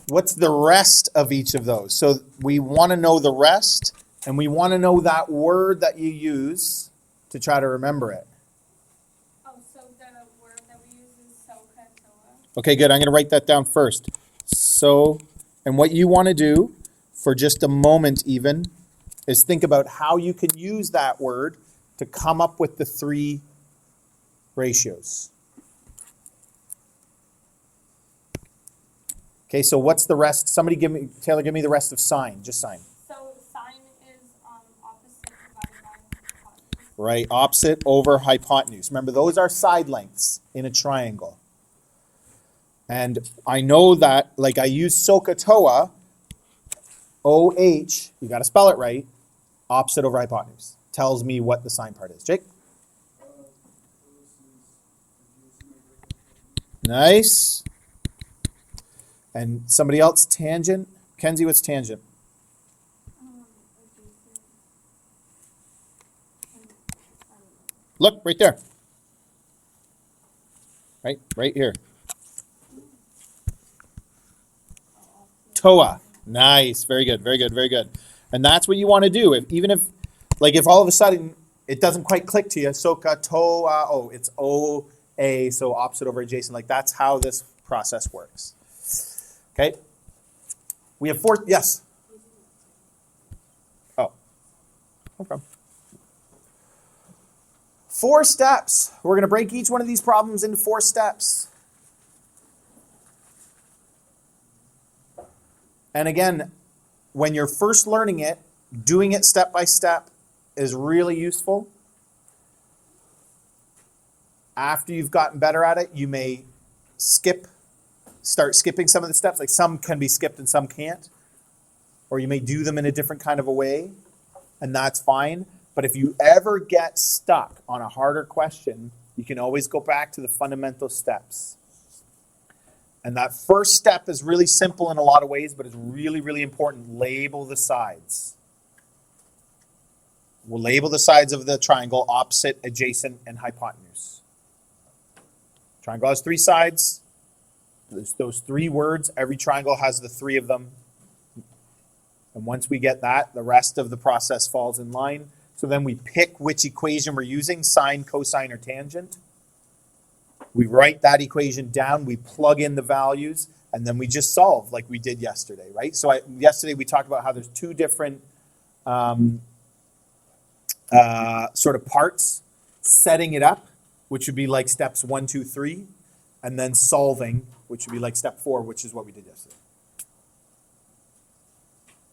What's the rest of each of those? So we want to know the rest, and we want to know that word that you use to try to remember it. Oh, so the word that we use is SOHCAHTOA. Okay, good. I'm going to write that down first. So, and what you want to do for just a moment even is think about how you can use that word to come up with the three ratios. Okay, so what's the rest? Somebody Taylor, give me the rest of sine, just sine. So sine is opposite divided by hypotenuse. Right, opposite over hypotenuse. Remember, those are side lengths in a triangle. And I know that, like I use SOHCAHTOA, OH, you got to spell it right, opposite over hypotenuse. Tells me what the sine part is. Jake? Nice. And somebody else, tangent? Kenzie, what's tangent? Look, right there. Right here. Toa. Nice. Very good, very good, very good. And that's what you want to do. Even if all of a sudden it doesn't quite click to you, SOHCAHTOA, oh, it's OA, so opposite over adjacent. Like that's how this process works. Okay. We have four, yes? Oh, no problem. 4 steps. We're going to break each one of these problems into 4 steps. And again, when you're first learning it, doing it step by step is really useful. After you've gotten better at it, you may start skipping some of the steps. Like some can be skipped and some can't. Or you may do them in a different kind of a way, and that's fine. But if you ever get stuck on a harder question, you can always go back to the fundamental steps. And that first step is really simple in a lot of ways, but it's really, really important. Label the sides. We'll label the sides of the triangle: opposite, adjacent, and hypotenuse. Triangle has 3 sides. There's those 3 words. Every triangle has the 3 of them. And once we get that, the rest of the process falls in line. So then we pick which equation we're using: sine, cosine, or tangent. We write that equation down, we plug in the values, and then we just solve like we did yesterday, right? So yesterday we talked about how there's 2 different sort of parts: setting it up, which would be like steps 1, 2, 3, and then solving, which would be like step 4, which is what we did yesterday.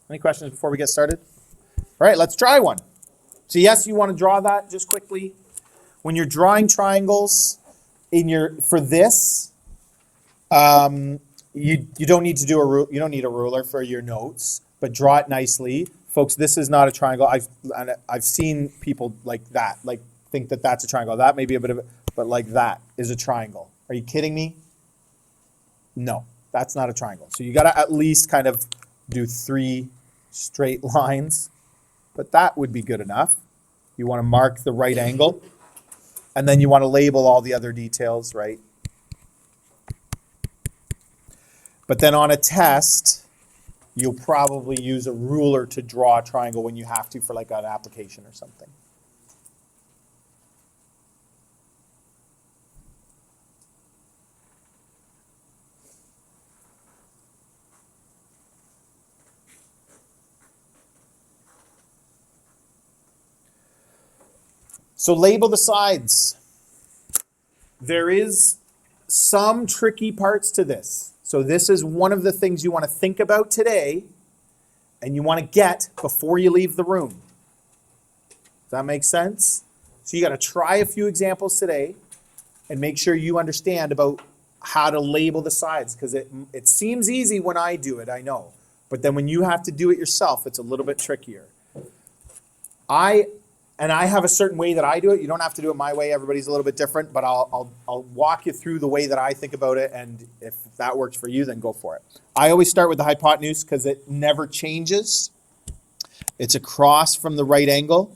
Any questions before we get started? All right, let's try one. So yes, you want to draw that just quickly. When you're drawing triangles for this, you don't need to do you don't need a ruler for your notes, but draw it nicely. Folks, this is not a triangle. I've seen people like that, like think that that's a triangle. That may be a bit of it, but like that is a triangle. Are you kidding me? No, that's not a triangle. So you got to at least kind of do 3 straight lines, but that would be good enough. You want to mark the right angle, and then you want to label all the other details, right? But then on a test, you'll probably use a ruler to draw a triangle when you have to for like an application or something. So label the sides. There is some tricky parts to this. So this is one of the things you want to think about today and you want to get before you leave the room. Does that make sense? So you got to try a few examples today and make sure you understand about how to label the sides, because it seems easy when I do it, I know. But then when you have to do it yourself, it's a little bit trickier. And I have a certain way that I do it. You don't have to do it my way. Everybody's a little bit different, but I'll walk you through the way that I think about it, and if that works for you, then go for it. I always start with the hypotenuse because it never changes. It's across from the right angle,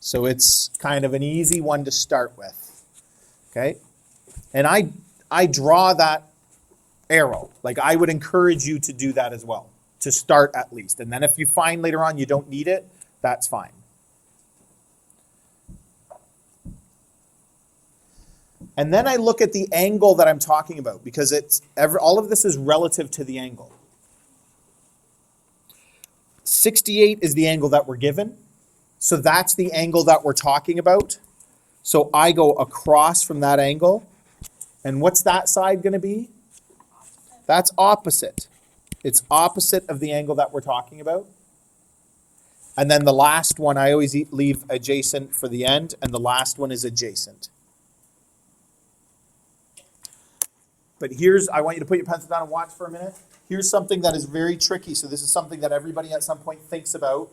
so it's kind of an easy one to start with. Okay, and I draw that arrow. Like I would encourage you to do that as well, to start at least. And then if you find later on you don't need it, that's fine. And then I look at the angle that I'm talking about because all of this is relative to the angle. 68 is the angle that we're given. So that's the angle that we're talking about. So I go across from that angle. And what's that side going to be? That's opposite. It's opposite of the angle that we're talking about. And then the last one, I always leave adjacent for the end, and the last one is adjacent. But I want you to put your pencil down and watch for a minute. Here's something that is very tricky. So this is something that everybody at some point thinks about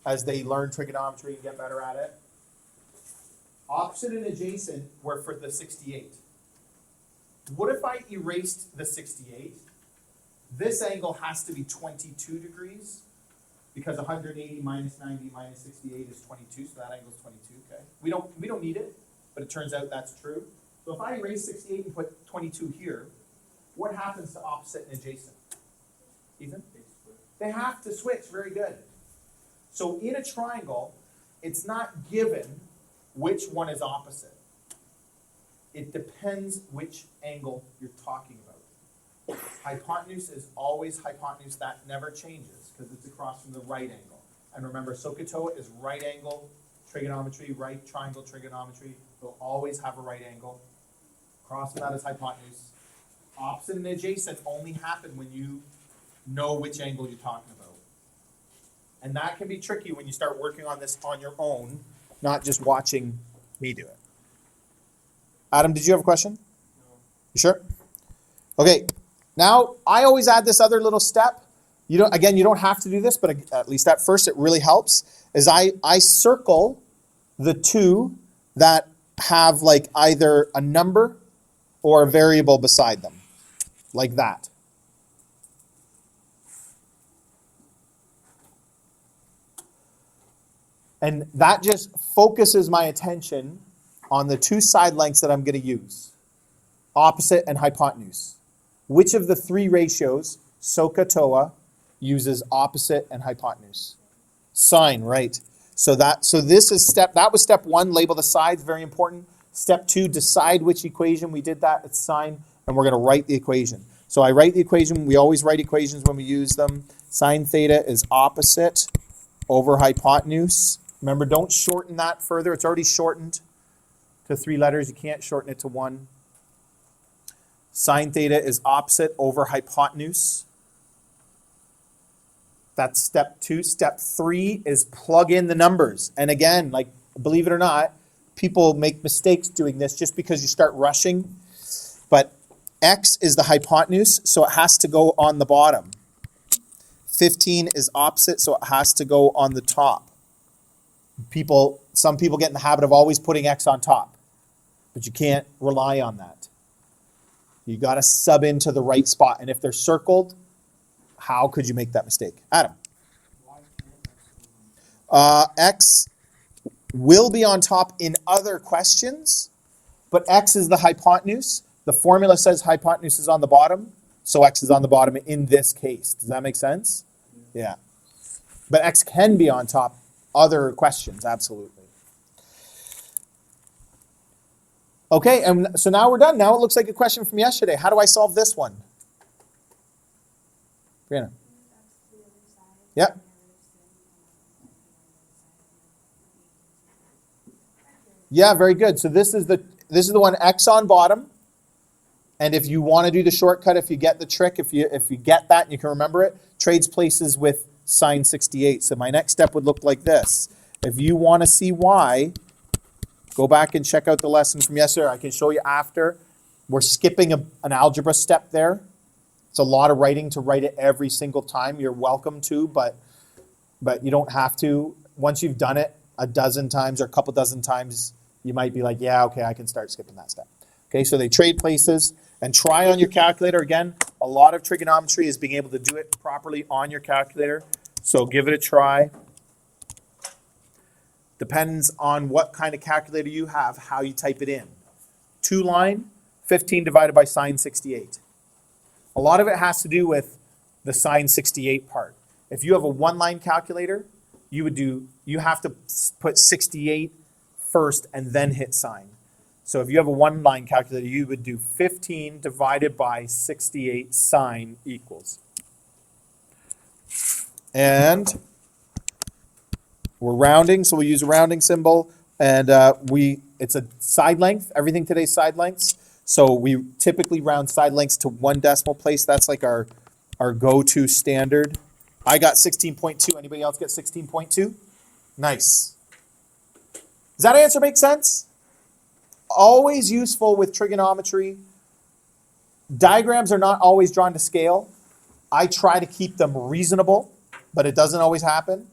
as they learn trigonometry and get better at it. Opposite and adjacent were for the 68. What if I erased the 68? This angle has to be 22 degrees because 180 minus 90 minus 68 is 22, so that angle is 22, okay? We don't need it, but it turns out that's true. So if I erase 68 and put 22 here, what happens to opposite and adjacent? Ethan? They have to switch, very good. So in a triangle, it's not given which one is opposite. It depends which angle you're talking about. Hypotenuse is always hypotenuse. That never changes because it's across from the right angle. And remember, SOHCAHTOA is right angle trigonometry, right triangle trigonometry. They'll always have a right angle. Across from that is hypotenuse. Opposite and adjacent only happen when you know which angle you're talking about. And that can be tricky when you start working on this on your own, not just watching me do it. Adam, did you have a question? No. You sure? Okay. Now, I always add this other little step. You don't have to do this, but at least at first it really helps, is I circle the two that have like either a number or a variable beside them, like that. And that just focuses my attention on the two side lengths that I'm going to use, opposite and hypotenuse. Which of the three ratios, SOHCAHTOA, uses opposite and hypotenuse? Sine, right. So that was step one, label the sides, very important. Step two, decide which equation. We did that, it's sine, and we're going to write the equation. So I write the equation, we always write equations when we use them. Sine theta is opposite over hypotenuse. Remember, don't shorten that further. It's already shortened to 3 letters. You can't shorten it to 1. Sine theta is opposite over hypotenuse. That's step 2. Step 3 is plug in the numbers. And again, like, believe it or not, people make mistakes doing this just because you start rushing. But x is the hypotenuse, so it has to go on the bottom. 15 is opposite, so it has to go on the top. Some people get in the habit of always putting x on top, but you can't rely on that. You got to sub into the right spot, and if they're circled, how could you make that mistake? Adam? X will be on top in other questions, but x is the hypotenuse. The formula says hypotenuse is on the bottom, so x is on the bottom in this case. Does that make sense? Yeah. But x can be on top other questions, absolutely. Okay, and so now we're done. Now it looks like a question from yesterday. How do I solve this one? Brianna? Yep. Yeah, very good. So this is the one, x on bottom. And if you want to do the shortcut, if you get the trick, if you get that and you can remember it, trades places with sine 68. So my next step would look like this. If you want to see why, go back and check out the lesson from yesterday. I can show you after. We're skipping an algebra step there. It's a lot of writing to write it every single time. You're welcome to, but you don't have to. Once you've done it a dozen times or a couple dozen times, you might be like, yeah, okay, I can start skipping that step. Okay, so they trade places. And try on your calculator. Again, a lot of trigonometry is being able to do it properly on your calculator. So give it a try. Depends on what kind of calculator you have, how you type it in. 2 line, 15 divided by sine 68. A lot of it has to do with the sine 68 part. If you have a one-line calculator, you have to put 68 first and then hit sine. So if you have a one-line calculator, you would do 15 divided by 68 sine equals. And we're rounding, so we use a rounding symbol, and it's a side length. Everything today is side lengths. So we typically round side lengths to 1 decimal place. That's like our go-to standard. I got 16.2. Anybody else get 16.2? Nice. Does that answer make sense? Always useful with trigonometry. Diagrams are not always drawn to scale. I try to keep them reasonable, but it doesn't always happen.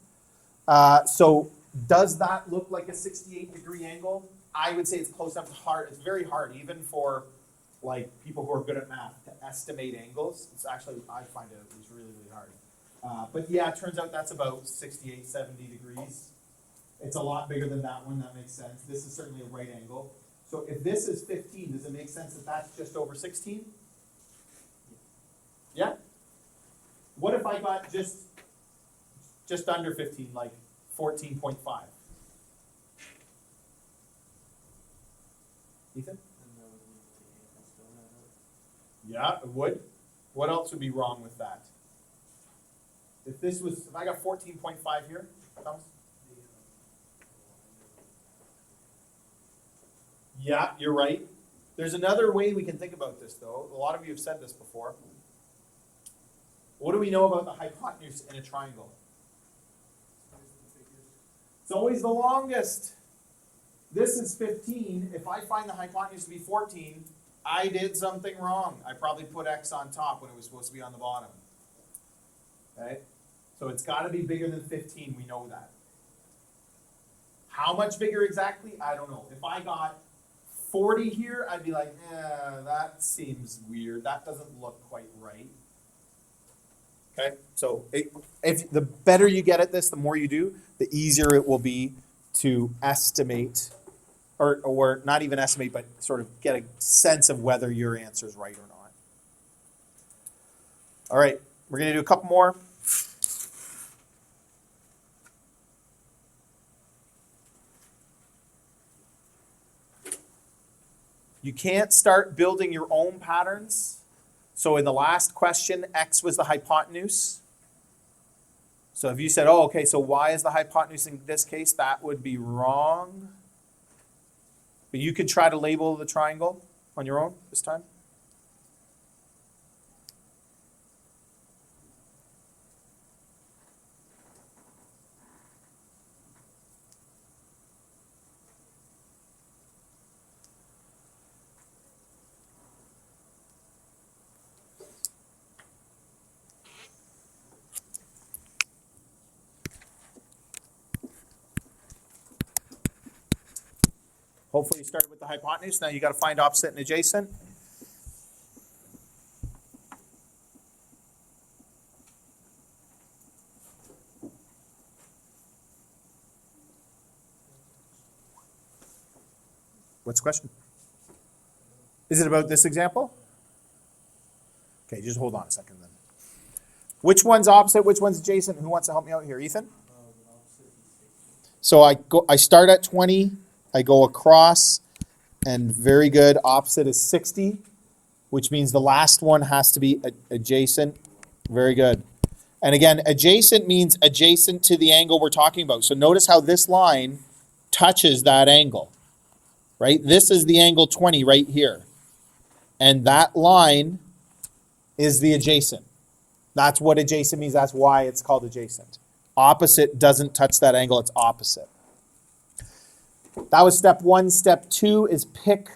So does that look like a 68-degree angle? I would say it's close enough to hard. It's very hard, even for like people who are good at math, to estimate angles. It's actually, I find it at least really, really hard. But yeah, it turns out that's about 68, 70 degrees. It's a lot bigger than that one. That makes sense. This is certainly a right angle. So if this is 15, does it make sense that that's just over 16? Yeah? What if I got just under 15, like 14.5? Ethan? Yeah, it would. What else would be wrong with that? If I got 14.5 here, Thomas? Yeah, you're right. There's another way we can think about this, though. A lot of you have said this before. What do we know about the hypotenuse in a triangle? It's always the longest. This is 15. If I find the hypotenuse to be 14, I did something wrong. I probably put x on top when it was supposed to be on the bottom. Okay? So it's got to be bigger than 15. We know that. How much bigger exactly? I don't know. If I got 40 here, I'd be like, that seems weird. That doesn't look quite right. Okay, so if the better you get at this, the more you do, the easier it will be to estimate, or not even estimate, but sort of get a sense of whether your answer is right or not. All right, we're going to do a couple more. You can't start building your own patterns. So in the last question, x was the hypotenuse. So if you said, oh, okay, so y is the hypotenuse in this case, that would be wrong. But you could try to label the triangle on your own this time. Hopefully you started with the hypotenuse. Now you got to find opposite and adjacent. What's the question? Is it about this example? Okay, just hold on a second then. Which one's opposite? Which one's adjacent? Who wants to help me out here? Ethan? So I start at 20. I go across, and very good. Opposite is 60, which means the last one has to be adjacent. Very good. And again, adjacent means adjacent to the angle we're talking about. So notice how this line touches that angle, right? This is the angle 20 right here. And that line is the adjacent. That's what adjacent means. That's why it's called adjacent. Opposite doesn't touch that angle. It's opposite. That was step 1. Step 2 is pick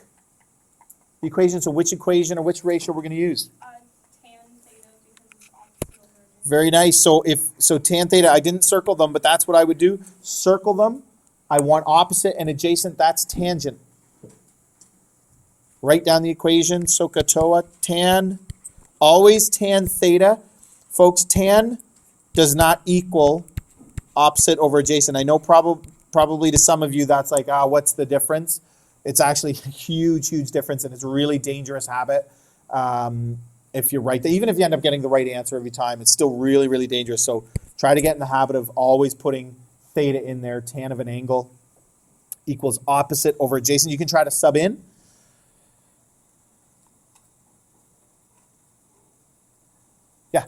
the equation. So which equation or which ratio we're going to use? Tan theta, because it's opposite over adjacent. Very nice. So tan theta, I didn't circle them, but that's what I would do. Circle them. I want opposite and adjacent. That's tangent. Write down the equation. SOHCAHTOA, tan. Always tan theta. Folks, tan does not equal opposite over adjacent. I know probably to some of you that's like, what's the difference? It's actually a huge, huge difference, and it's a really dangerous habit. if you're right. Even if you end up getting the right answer every time, it's still really, really dangerous. So try to get in the habit of always putting theta in there. Tan of an angle equals opposite over adjacent. You can try to sub in. Yeah.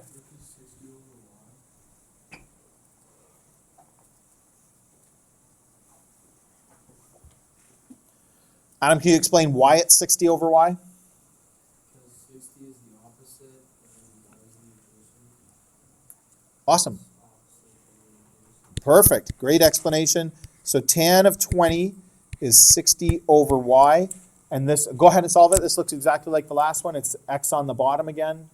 Adam, can you explain why it's 60 over y? Because 60 is the opposite and y is the adjacent. Awesome. Opposite and the adjacent. Perfect. Great explanation. So tan of 20 is 60 over y. And this, go ahead and solve it. This looks exactly like the last one. It's x on the bottom again.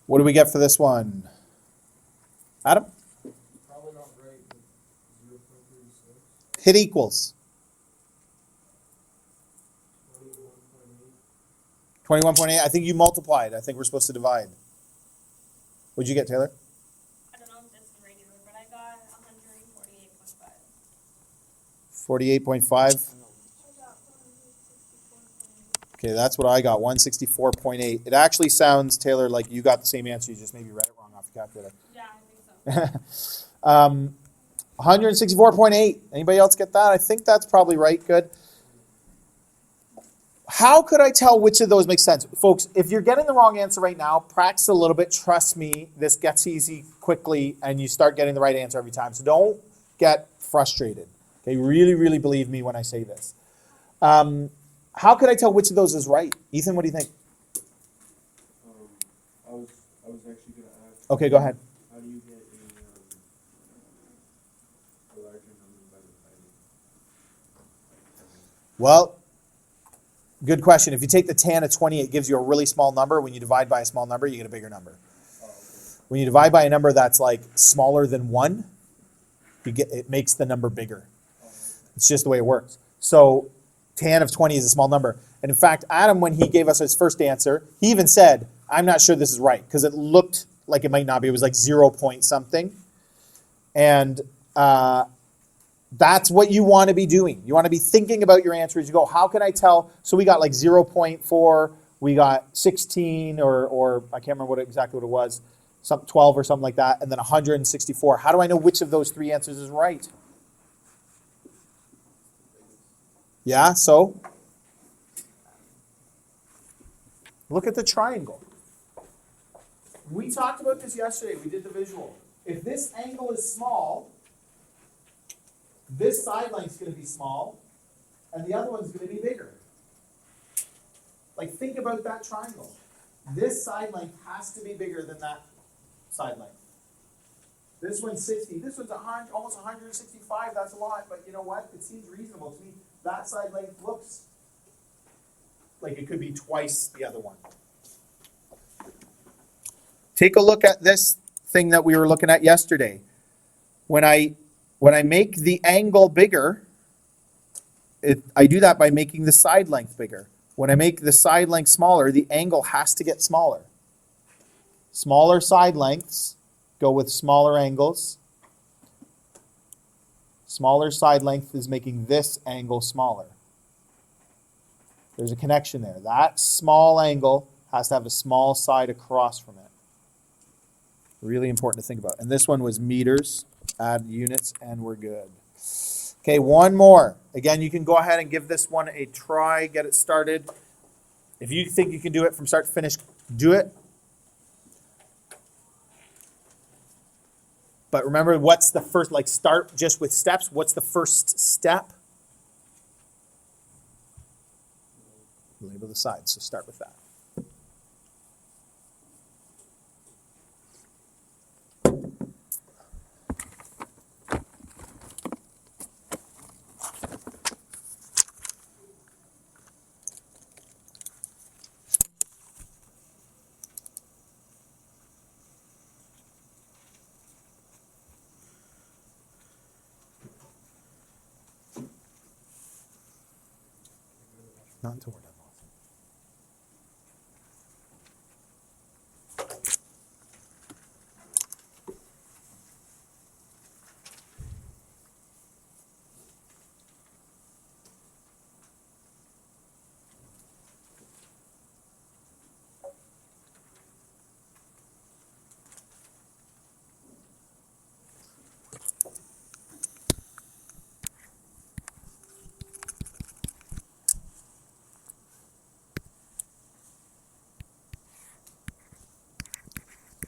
What do we get for this one? Adam? Probably not right, but 0.36. Hit equals. 21.8. 21.8. I think you multiplied. I think we're supposed to divide. What'd you get, Taylor? I don't know if this is regular, but I got 148.5. 48.5. I got 164.8. Okay, that's what I got, 164.8. It actually sounds, Taylor, like you got the same answer. You just maybe read it wrong off the calculator. Yeah, I think so. 164.8. Anybody else get that? I think that's probably right. Good. How could I tell which of those makes sense? Folks, if you're getting the wrong answer right now, practice a little bit. Trust me, this gets easy quickly, and you start getting the right answer every time. So don't get frustrated. Okay, really, really believe me when I say this. How could I tell which of those is right? Ethan, what do you think? I was actually going to ask. Okay, go ahead. How do you get a larger number by dividing? Well, good question. If you take the tan of 20, it gives you a really small number. When you divide by a small number, you get a bigger number. Oh, okay. When you divide by a number that's like smaller than 1, it makes the number bigger. Oh, okay. It's just the way it works. So tan of 20 is a small number. And in fact, Adam, when he gave us his first answer, he even said, I'm not sure this is right, because it looked like it might not be. It was like 0 point something. And that's what you want to be doing. You want to be thinking about your answer as you go. How can I tell? So we got like 0.4, we got 16, or I can't remember exactly what it was, 12 or something like that, and then 164. How do I know which of those three answers is right? Yeah, so look at the triangle. We talked about this yesterday. We did the visual. If this angle is small, this side length is going to be small, and the other one's going to be bigger. Like, think about that triangle. This side length has to be bigger than that side length. This one's 60. This one's 100, almost 165. That's a lot, but you know what? It seems reasonable to me. That side length looks like it could be twice the other one. Take a look at this thing that we were looking at yesterday. When I make the angle bigger, I do that by making the side length bigger. When I make the side length smaller, the angle has to get smaller. Smaller side lengths go with smaller angles. Smaller side length is making this angle smaller. There's a connection there. That small angle has to have a small side across from it. Really important to think about. And this one was meters. Add units, and we're good. Okay, one more. Again, you can go ahead and give this one a try, get it started. If you think you can do it from start to finish, do it. But remember, what's the first, like start just with steps. What's the first step? Label the sides, so start with that. Not until we're done.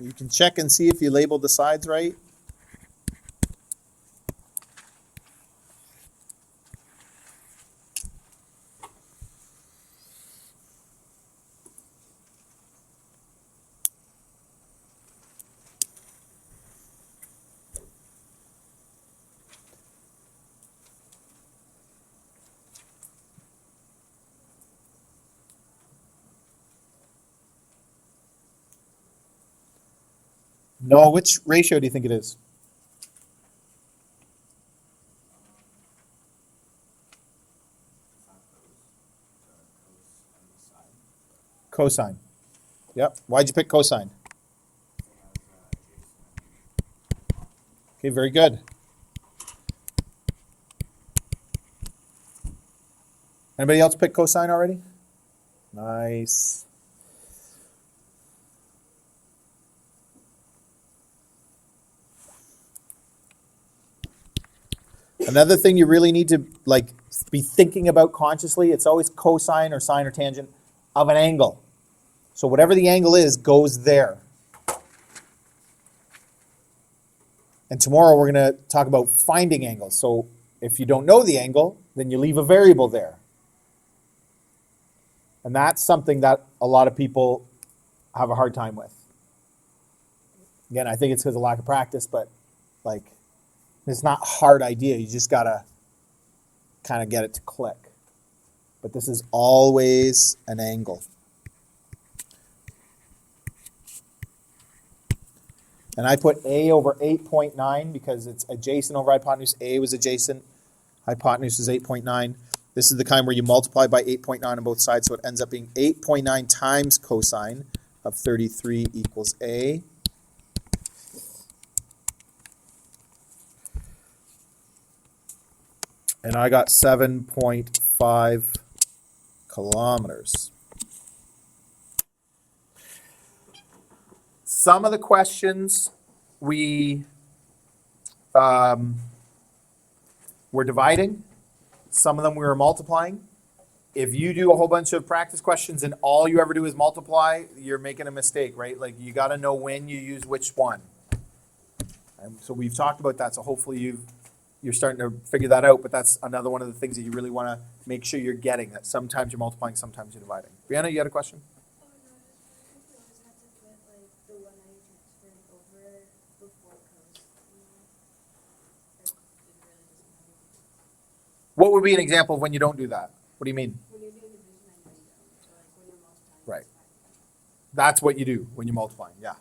You can check and see if you labeled the sides right. Noah, which ratio do you think it is? Cosine. Yep. Why'd you pick cosine? Okay, very good. Anybody else pick cosine already? Nice. Another thing you really need to be thinking about consciously, it's always cosine or sine or tangent of an angle. So whatever the angle is goes there. And tomorrow we're going to talk about finding angles. So if you don't know the angle, then you leave a variable there. And that's something that a lot of people have a hard time with. Again, I think it's because of lack of practice, but it's not a hard idea. You just got to kind of get it to click. But this is always an angle. And I put A over 8.9 because it's adjacent over hypotenuse. A was adjacent. Hypotenuse is 8.9. This is the kind where you multiply by 8.9 on both sides, so it ends up being 8.9 times cosine of 33 equals A. And I got 7.5 kilometers. Some of the questions we were dividing. Some of them we were multiplying. If you do a whole bunch of practice questions and all you ever do is multiply, you're making a mistake, right? You got to know when you use which one. And so we've talked about that. So hopefully you're starting to figure that out. But that's another one of the things that you really want to make sure you're getting. That sometimes you're multiplying, sometimes you're dividing. Brianna, you had a question? What would be an example of when you don't do that? What do you mean? When you're doing division, I know you don't. So when you're multiplying. Right. That's what you do when you're multiplying, yeah.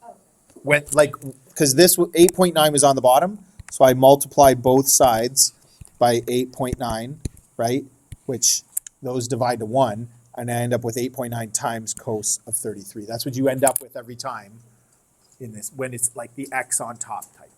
Oh. When because this 8.9 was on the bottom, so I multiplied both sides by 8.9, right? Which those divide to 1, and I end up with 8.9 times cos of 33. That's what you end up with every time in this when it's like the x on top type.